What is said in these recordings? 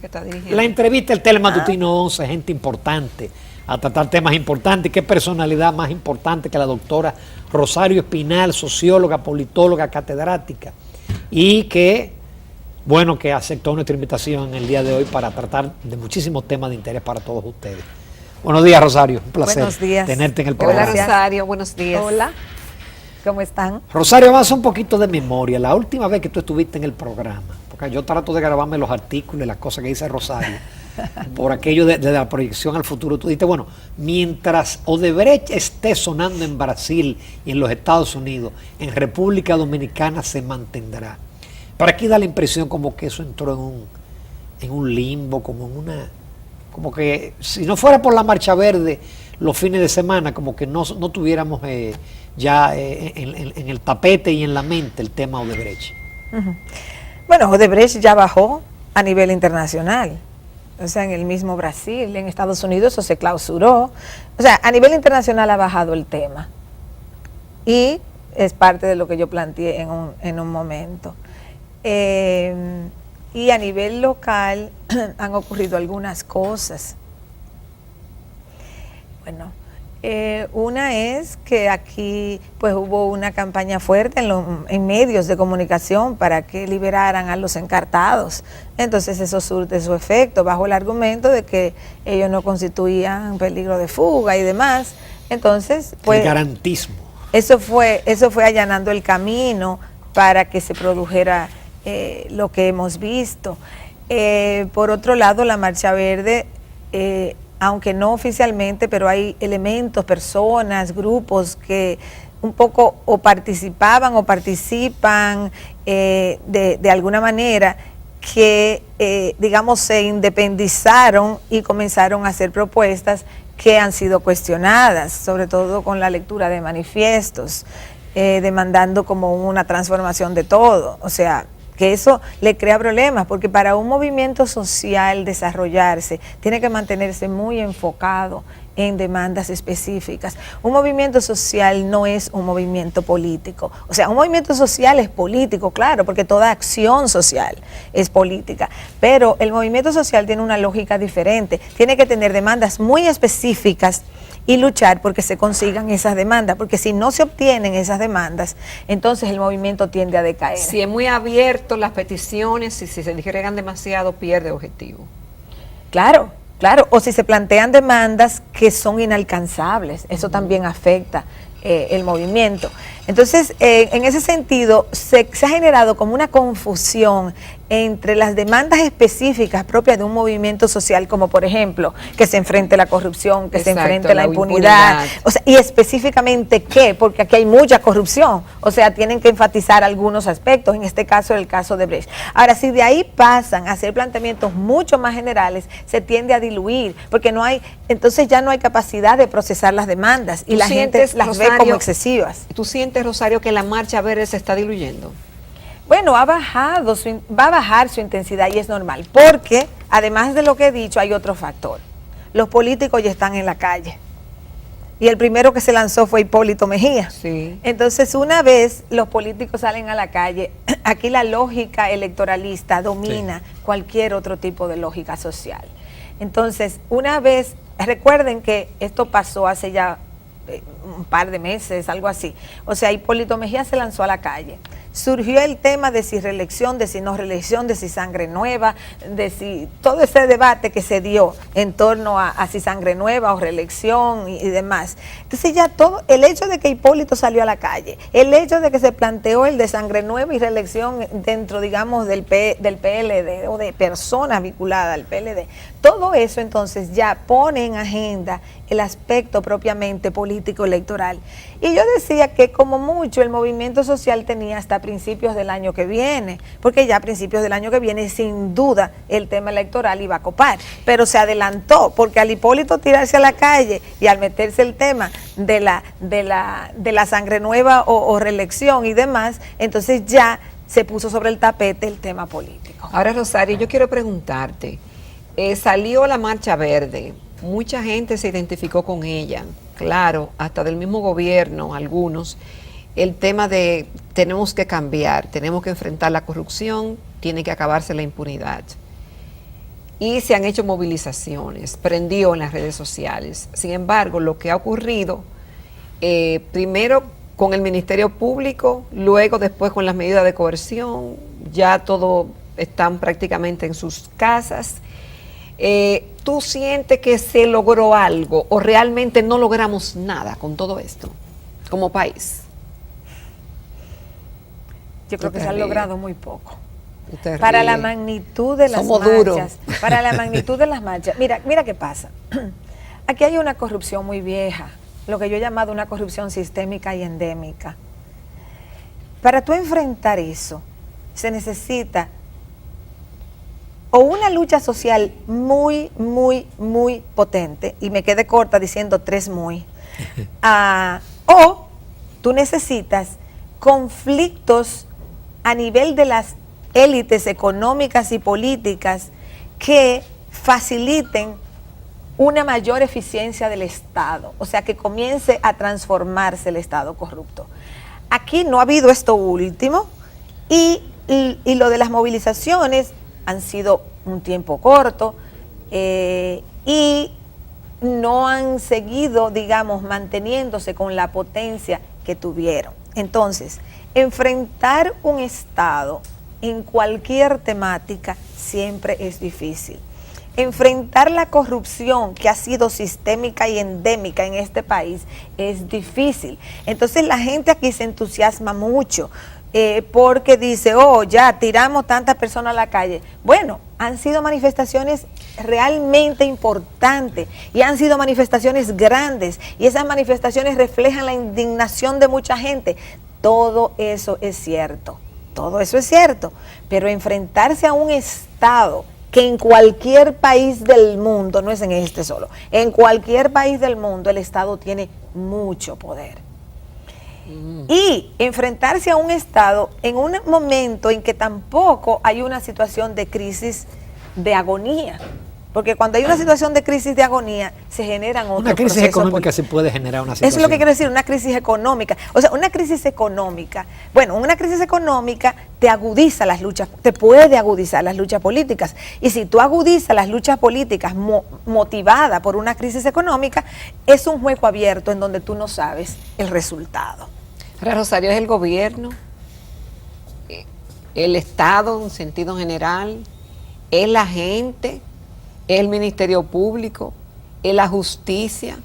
que está dirigiendo. La entrevista, el Telematutino 11, gente importante, a tratar temas importantes. ¿Qué personalidad más importante que la doctora Rosario Espinal, socióloga, politóloga, catedrática? Y que, bueno, que aceptó nuestra invitación en el día de hoy para tratar de muchísimos temas de interés para todos ustedes. Buenos días, Rosario. Un placer tenerte en el programa. Hola, Rosario. Buenos días. Hola. ¿Cómo están? Rosario, vamos a hacer un poquito de memoria. La última vez que tú estuviste en el programa, porque yo trato de grabarme los artículos y las cosas que dice Rosario, por aquello de la proyección al futuro, tú dijiste, bueno, mientras Odebrecht esté sonando en Brasil y en los Estados Unidos, en República Dominicana se mantendrá. Pero aquí da la impresión como que eso entró en un limbo, como que si no fuera por la Marcha Verde los fines de semana, como que no tuviéramos ya en el tapete y en la mente el tema Odebrecht. Bueno, Odebrecht ya bajó a nivel internacional. O sea, en el mismo Brasil, en Estados Unidos eso se clausuró. O sea, a nivel internacional ha bajado el tema. Y es parte de lo que yo planteé en un momento. Y a nivel local han ocurrido algunas cosas. Bueno, una es que aquí pues hubo una campaña fuerte en medios de comunicación para que liberaran a los encartados. Entonces eso surte su efecto bajo el argumento de que ellos no constituían peligro de fuga y demás. Entonces, pues el garantismo. Eso fue allanando el camino para que se produjera lo que hemos visto. Por otro lado, la Marcha Verde, aunque no oficialmente, pero hay elementos, personas, grupos que un poco o participaban o participan de alguna manera que, digamos, se independizaron y comenzaron a hacer propuestas que han sido cuestionadas, sobre todo con la lectura de manifiestos, demandando como una transformación de todo. O sea, que eso le crea problemas, porque para un movimiento social desarrollarse, tiene que mantenerse muy enfocado en demandas específicas. Un movimiento social no es un movimiento político. O sea, un movimiento social es político, claro, porque toda acción social es política, pero el movimiento social tiene una lógica diferente, tiene que tener demandas muy específicas y luchar porque se consigan esas demandas, porque si no se obtienen esas demandas, entonces el movimiento tiende a decaer. Si es muy abierto las peticiones, y si se disgregan demasiado, pierde objetivo. Claro, o si se plantean demandas que son inalcanzables, eso también afecta el movimiento. Entonces, en ese sentido, se ha generado como una confusión entre las demandas específicas propias de un movimiento social, como por ejemplo, que se enfrente la corrupción, que se enfrente la impunidad. O sea, y específicamente qué, porque aquí hay mucha corrupción, o sea, tienen que enfatizar algunos aspectos, en este caso el caso de Brecht. Ahora, si de ahí pasan a hacer planteamientos mucho más generales, se tiende a diluir, porque entonces ya no hay capacidad de procesar las demandas y la gente las ve como excesivas. ¿Tú sientes, Rosario, que la Marcha Verde se está diluyendo? Bueno, va a bajar su intensidad y es normal, porque además de lo que he dicho hay otro factor. Los políticos ya están en la calle y el primero que se lanzó fue Hipólito Mejía. Sí. Entonces, una vez los políticos salen a la calle, aquí la lógica electoralista domina cualquier otro tipo de lógica social. Entonces, una vez, recuerden que esto pasó hace ya un par de meses, algo así. O sea, Hipólito Mejía se lanzó a la calle. Surgió el tema de si reelección, de si no reelección, de si sangre nueva, de si todo ese debate que se dio en torno a si sangre nueva o reelección y demás. Entonces ya todo, el hecho de que Hipólito salió a la calle, el hecho de que se planteó el de sangre nueva y reelección dentro, digamos, del PLD o de personas vinculadas al PLD, todo eso entonces ya pone en agenda el aspecto propiamente político electoral. Y yo decía que como mucho el movimiento social tenía hasta principios del año que viene, porque ya a principios del año que viene sin duda el tema electoral iba a copar, pero se adelantó, porque al Hipólito tirarse a la calle y al meterse el tema de la sangre nueva o reelección y demás, entonces ya se puso sobre el tapete el tema político. Ahora, Rosario, yo quiero preguntarte, salió la Marcha Verde, mucha gente se identificó con ella, claro, hasta del mismo gobierno, algunos, el tema de tenemos que cambiar, tenemos que enfrentar la corrupción, tiene que acabarse la impunidad. y se han hecho movilizaciones, prendió en las redes sociales. Sin embargo, lo que ha ocurrido, primero con el Ministerio Público, luego después con las medidas de coerción, ya todos están prácticamente en sus casas. ¿Tú sientes que se logró algo o realmente no logramos nada con todo esto como país? Yo creo que se ha logrado muy poco. Para la magnitud de las marchas. Para la magnitud de las marchas. Mira qué pasa. Aquí hay una corrupción muy vieja, lo que yo he llamado una corrupción sistémica y endémica. Para tú enfrentar eso, se necesita o una lucha social muy, muy, muy potente, y me quedé corta diciendo 3 muy, o tú necesitas conflictos a nivel de las élites económicas y políticas que faciliten una mayor eficiencia del Estado, o sea, que comience a transformarse el Estado corrupto. Aquí no ha habido esto último, y lo de las movilizaciones han sido un tiempo corto, y no han seguido, digamos, manteniéndose con la potencia que tuvieron. Entonces, enfrentar un Estado en cualquier temática siempre es difícil. Enfrentar la corrupción que ha sido sistémica y endémica en este país es difícil. Entonces la gente aquí se entusiasma mucho porque dice, oh, ya tiramos tantas personas a la calle. Bueno, han sido manifestaciones realmente importantes y han sido manifestaciones grandes, y esas manifestaciones reflejan la indignación de mucha gente. Todo eso es cierto. Todo eso es cierto, pero enfrentarse a un Estado que en cualquier país del mundo, no es en este solo, en cualquier país del mundo el Estado tiene mucho poder. Y enfrentarse a un Estado en un momento en que tampoco hay una situación de crisis de agonía. Porque cuando hay una situación de crisis de agonía, se generan otros Una crisis económica se puede generar una situación. Eso es lo que quiero decir, una crisis económica. O sea, una crisis económica te agudiza las luchas, te puede agudizar las luchas políticas. Y si tú agudizas las luchas políticas motivada por una crisis económica, es un juego abierto en donde tú no sabes el resultado. Ahora, Rosario, es el gobierno, el Estado en sentido general, es la gente, el Ministerio Público, es la justicia.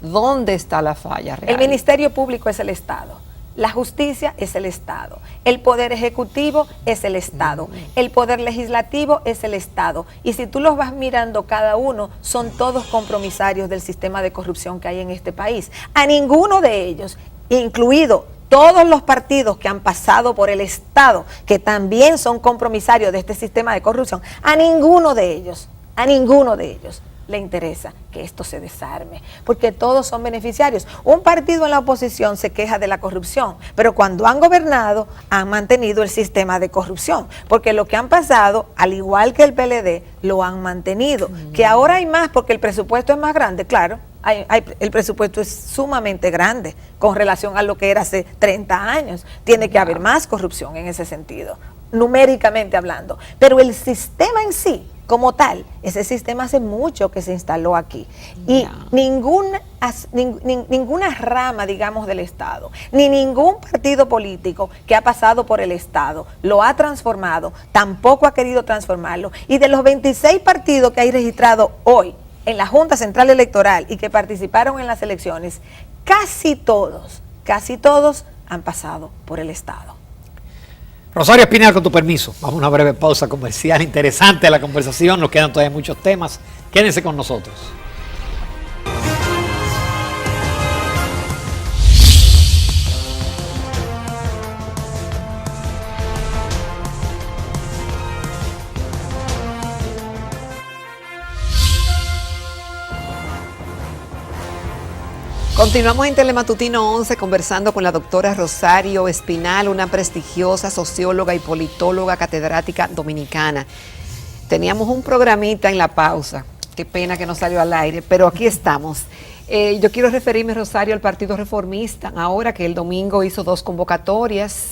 ¿Dónde está la falla real? El Ministerio Público es el Estado, la justicia es el Estado, el Poder Ejecutivo es el Estado, el Poder Legislativo es el Estado. Y si tú los vas mirando cada uno, son todos compromisarios del sistema de corrupción que hay en este país. A ninguno de ellos, incluido todos los partidos que han pasado por el Estado, que también son compromisarios de este sistema de corrupción, a ninguno de ellos le interesa que esto se desarme, porque todos son beneficiarios. Un partido en la oposición se queja de la corrupción, pero cuando han gobernado han mantenido el sistema de corrupción, porque lo que han pasado, al igual que el PLD, lo han mantenido. Que ahora hay más porque el presupuesto es más grande, claro, el presupuesto es sumamente grande con relación a lo que era hace 30 años. Tiene que haber más corrupción en ese sentido, numéricamente hablando, pero el sistema en sí, como tal, ese sistema hace mucho que se instaló aquí, y ninguna rama, digamos, del Estado, ni ningún partido político que ha pasado por el Estado lo ha transformado, tampoco ha querido transformarlo. Y de los 26 partidos que hay registrados hoy en la Junta Central Electoral y que participaron en las elecciones, casi todos han pasado por el Estado. Rosario Espinal, con tu permiso, vamos a una breve pausa comercial. Interesante la conversación, nos quedan todavía muchos temas. Quédense con nosotros. Continuamos en Telematutino 11 conversando con la doctora Rosario Espinal, una prestigiosa socióloga y politóloga catedrática dominicana. Teníamos un programita en la pausa, qué pena que no salió al aire, pero aquí estamos. Yo quiero referirme, Rosario, al Partido Reformista, ahora que el domingo hizo 2 convocatorias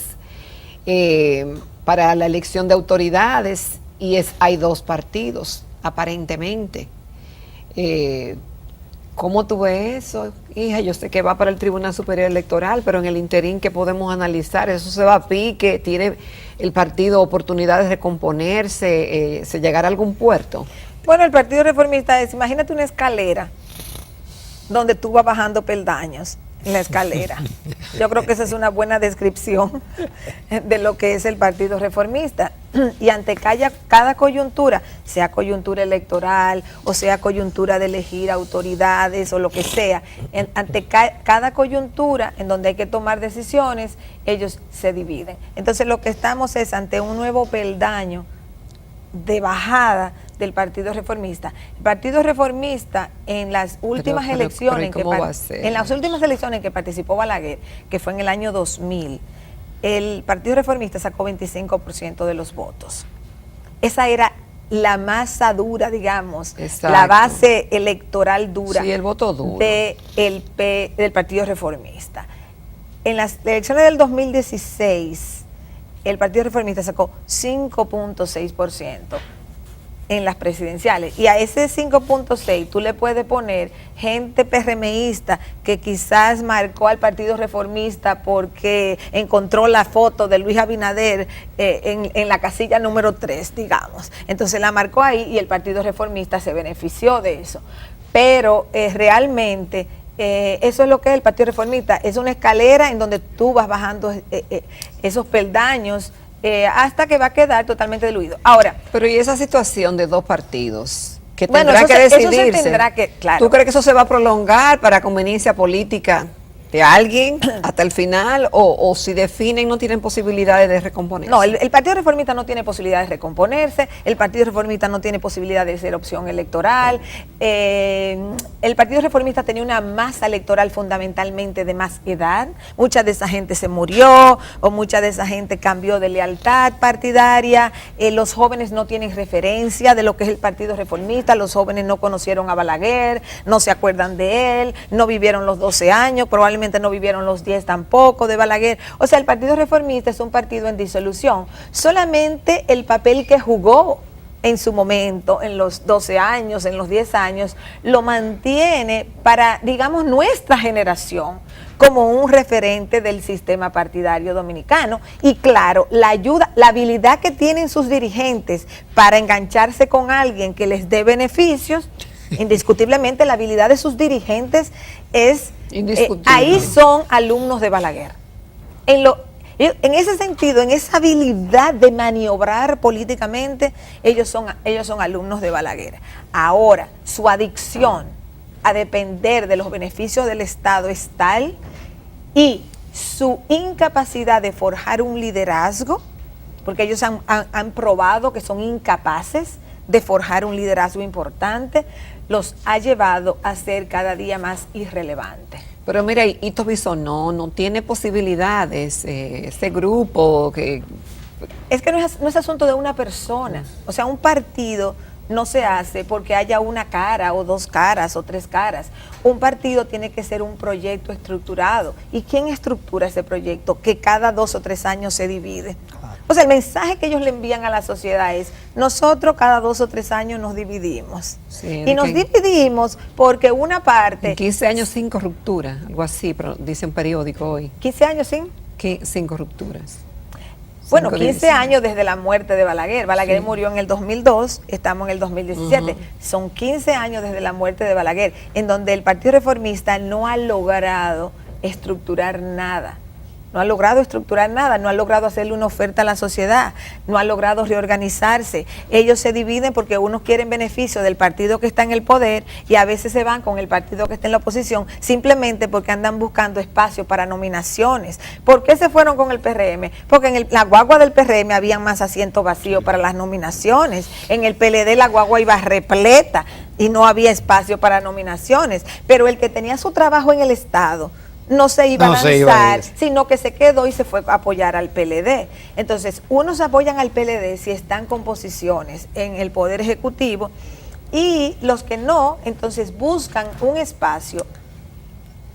para la elección de autoridades, y hay 2 partidos. aparentemente. ¿Cómo tú ves eso? Hija, yo sé que va para el Tribunal Superior Electoral, pero en el interín, ¿qué podemos analizar? Eso se va a pique, tiene el partido oportunidades de recomponerse, se llegará a algún puerto. Bueno, el Partido Reformista es, imagínate una escalera donde tú vas bajando peldaños en la escalera. Yo creo que esa es una buena descripción de lo que es el Partido Reformista. Y ante cada coyuntura, sea coyuntura electoral o sea coyuntura de elegir autoridades o lo que sea, ante cada coyuntura en donde hay que tomar decisiones, ellos se dividen. Entonces lo que estamos es ante un nuevo peldaño de bajada del Partido Reformista. El Partido Reformista en las últimas elecciones en las últimas elecciones en que participó Balaguer, que fue en el año 2000, el Partido Reformista sacó 25% de los votos. Esa era la masa dura, digamos, exacto, la base electoral dura, sí, el voto duro del Partido Reformista. En las elecciones del 2016, el Partido Reformista sacó 5.6% en las presidenciales, y a ese 5.6 tú le puedes poner gente PRMista que quizás marcó al Partido Reformista porque encontró la foto de Luis Abinader en la casilla número 3, digamos, entonces la marcó ahí y el Partido Reformista se benefició de eso, pero realmente eso es lo que es el Partido Reformista, es una escalera en donde tú vas bajando esos peldaños hasta que va a quedar totalmente diluido. Ahora, pero ¿y esa situación de dos partidos que bueno, tendrá que decidirse? Eso se tendrá que, claro. ¿Tú crees que eso se va a prolongar para conveniencia política de alguien hasta el final, o si definen no tienen posibilidades de recomponerse? No, el Partido Reformista no tiene posibilidades de recomponerse, el Partido Reformista no tiene posibilidad de ser opción electoral, el Partido Reformista tenía una masa electoral fundamentalmente de más edad, mucha de esa gente se murió o mucha de esa gente cambió de lealtad partidaria, los jóvenes no tienen referencia de lo que es el Partido Reformista, los jóvenes no conocieron a Balaguer, no se acuerdan de él, no vivieron los 12 años, probablemente no vivieron los 10 tampoco de Balaguer. O sea, el Partido Reformista es un partido en disolución. Solamente el papel que jugó en su momento, en los 12 años, en los 10 años, lo mantiene para, digamos, nuestra generación como un referente del sistema partidario dominicano. Y claro, la ayuda, la habilidad que tienen sus dirigentes para engancharse con alguien que les dé beneficios, indiscutiblemente la habilidad de sus dirigentes es ahí son alumnos de Balaguer. En ese sentido, en esa habilidad de maniobrar políticamente, ellos son alumnos de Balaguer. Ahora, su adicción a depender de los beneficios del Estado es tal, y su incapacidad de forjar un liderazgo, porque ellos han probado que son incapaces de forjar un liderazgo importante, los ha llevado a ser cada día más irrelevantes. Pero mira, Ito Bisonó no tiene posibilidades, ese grupo que... Es que no es asunto de una persona, o sea, un partido no se hace porque haya una cara o dos caras o tres caras. Un partido tiene que ser un proyecto estructurado. ¿Y quién estructura ese proyecto? Que cada 2 o 3 años se divide. O sea, el mensaje que ellos le envían a la sociedad es: nosotros cada 2 o 3 años nos dividimos. Sí, y nos dividimos porque una parte... En 15 años sin corruptura, algo así, pero dice un periódico hoy. 15 años sin... Sin corrupturas. Bueno, 15 años desde la muerte de Balaguer. Balaguer murió en el 2002, estamos en el 2017. Son 15 años desde la muerte de Balaguer, en donde el Partido Reformista no ha logrado estructurar nada. No ha logrado estructurar nada, no ha logrado hacerle una oferta a la sociedad, no ha logrado reorganizarse. Ellos se dividen porque unos quieren beneficio del partido que está en el poder y a veces se van con el partido que está en la oposición simplemente porque andan buscando espacio para nominaciones. ¿Por qué se fueron con el PRM? Porque en la guagua del PRM habían más asientos vacíos para las nominaciones. En el PLD la guagua iba repleta y no había espacio para nominaciones. Pero el que tenía su trabajo en el Estado no se iba a lanzar, sino que se quedó y se fue a apoyar al PLD. Entonces, unos apoyan al PLD si están con posiciones en el Poder Ejecutivo, y los que no, entonces buscan un espacio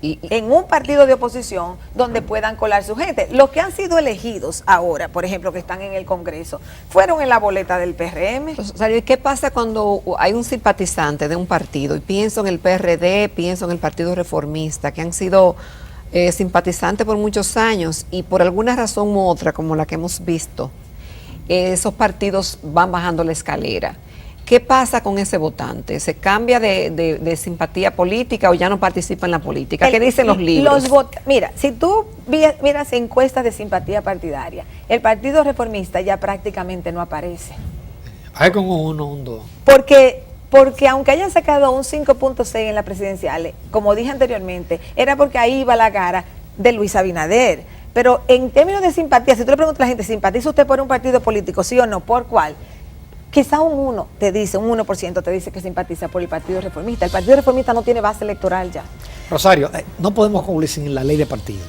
en un partido de oposición donde puedan colar su gente. Los que han sido elegidos ahora, por ejemplo, que están en el Congreso, fueron en la boleta del PRM. Rosario, ¿y qué pasa cuando hay un simpatizante de un partido? Y pienso en el PRD, pienso en el Partido Reformista, que han sido simpatizantes por muchos años y por alguna razón u otra, como la que hemos visto, esos partidos van bajando la escalera. ¿Qué pasa con ese votante? ¿Se cambia de simpatía política o ya no participa en la política? ¿Qué dicen los libros? Mira, si tú miras encuestas de simpatía partidaria, el Partido Reformista ya prácticamente no aparece. Hay como un 2. Porque aunque hayan sacado un 5.6 en las presidenciales, como dije anteriormente, era porque ahí iba la cara de Luis Abinader. Pero en términos de simpatía, si tú le preguntas a la gente, ¿simpatiza usted por un partido político, sí o no? ¿Por cuál? Quizá un 1% te dice que simpatiza por el Partido Reformista. El Partido Reformista no tiene base electoral ya. Rosario, no podemos concluir sin la ley de partido.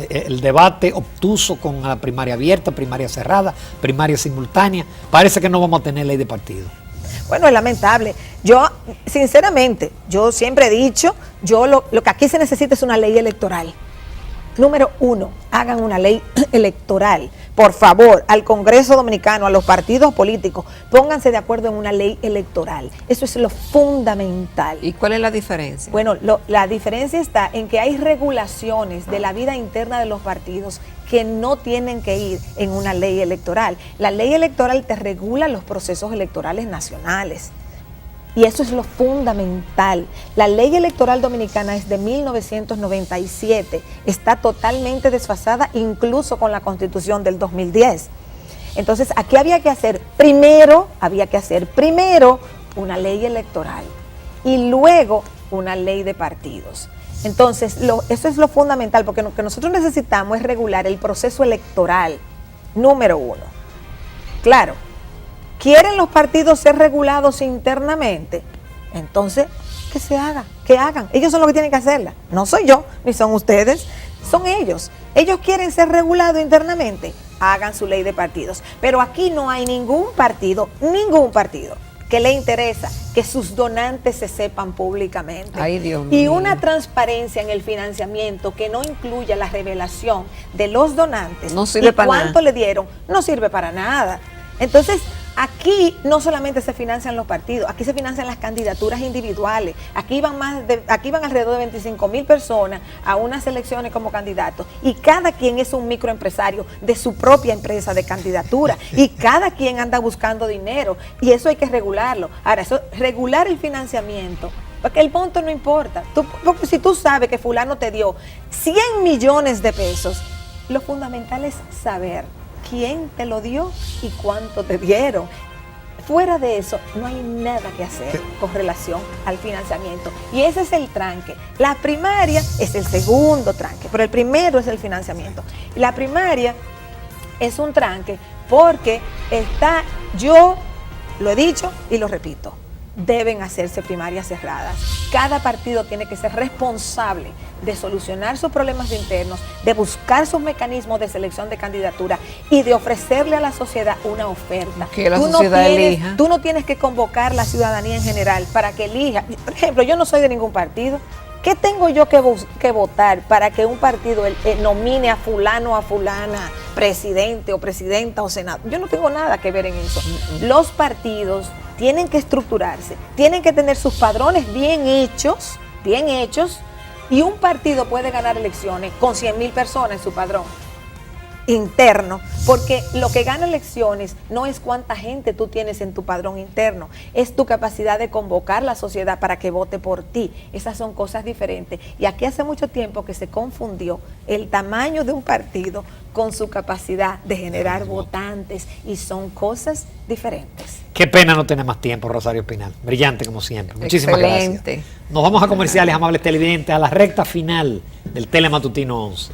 El debate obtuso con la primaria abierta, primaria cerrada, primaria simultánea. Parece que no vamos a tener ley de partido. Bueno, es lamentable. Yo, sinceramente, yo siempre he dicho, lo que aquí se necesita es una ley electoral. Número 1, hagan una ley electoral. Por favor, al Congreso Dominicano, a los partidos políticos, pónganse de acuerdo en una ley electoral. Eso es lo fundamental. ¿Y cuál es la diferencia? Bueno, la diferencia está en que hay regulaciones de la vida interna de los partidos que no tienen que ir en una ley electoral. La ley electoral te regula los procesos electorales nacionales. Y eso es lo fundamental. La ley electoral dominicana es de 1997, está totalmente desfasada incluso con la Constitución del 2010. Entonces, aquí había que hacer primero una ley electoral y luego una ley de partidos. Entonces, eso es lo fundamental, porque lo que nosotros necesitamos es regular el proceso electoral, número 1. Claro. ¿Quieren los partidos ser regulados internamente? Entonces, que se haga, que hagan. Ellos son los que tienen que hacerla. No soy yo, ni son ustedes, son ellos. Ellos quieren ser regulados internamente, hagan su ley de partidos. Pero aquí no hay ningún partido que le interesa que sus donantes se sepan públicamente. Ay, Dios y mío. una transparencia en el financiamiento que no incluya la revelación de los donantes No sirve y para cuánto nada. le dieron, no sirve para nada. Entonces, aquí no solamente se financian los partidos, aquí se financian las candidaturas individuales. Aquí van alrededor de 25,000 personas a unas elecciones como candidatos y cada quien es un microempresario de su propia empresa de candidatura y cada quien anda buscando dinero y eso hay que regularlo. Ahora, regular el financiamiento, porque el punto no importa. Porque si tú sabes que fulano te dio 100 millones de pesos, lo fundamental es saber quién te lo dio y cuánto te dieron. Fuera de eso, no hay nada que hacer con relación al financiamiento. Y ese es el tranque. La primaria es el segundo tranque, pero el primero es el financiamiento. Y la primaria es un tranque porque yo lo he dicho y lo repito, deben hacerse primarias cerradas. Cada partido tiene que ser responsable de solucionar sus problemas internos, de buscar sus mecanismos de selección de candidatura y de ofrecerle a la sociedad una oferta. Que la sociedad elija. Tú no tienes que convocar la ciudadanía en general para que elija. Por ejemplo, yo no soy de ningún partido. ¿Qué tengo yo que votar para que un partido nomine a fulano o a fulana presidente o presidenta o senador? Yo no tengo nada que ver en eso. Los partidos tienen que estructurarse, tienen que tener sus padrones bien hechos, y un partido puede ganar elecciones con 100,000 personas en su padrón interno, porque lo que gana elecciones no es cuánta gente tú tienes en tu padrón interno, es tu capacidad de convocar la sociedad para que vote por ti. Esas son cosas diferentes. Y aquí hace mucho tiempo que se confundió el tamaño de un partido con su capacidad de generar votantes y son cosas diferentes. Qué pena no tener más tiempo, Rosario Espinal. Brillante como siempre. Muchísimas Excelente. gracias. Nos vamos a comerciales, amables televidentes, a la recta final del Telematutino 11.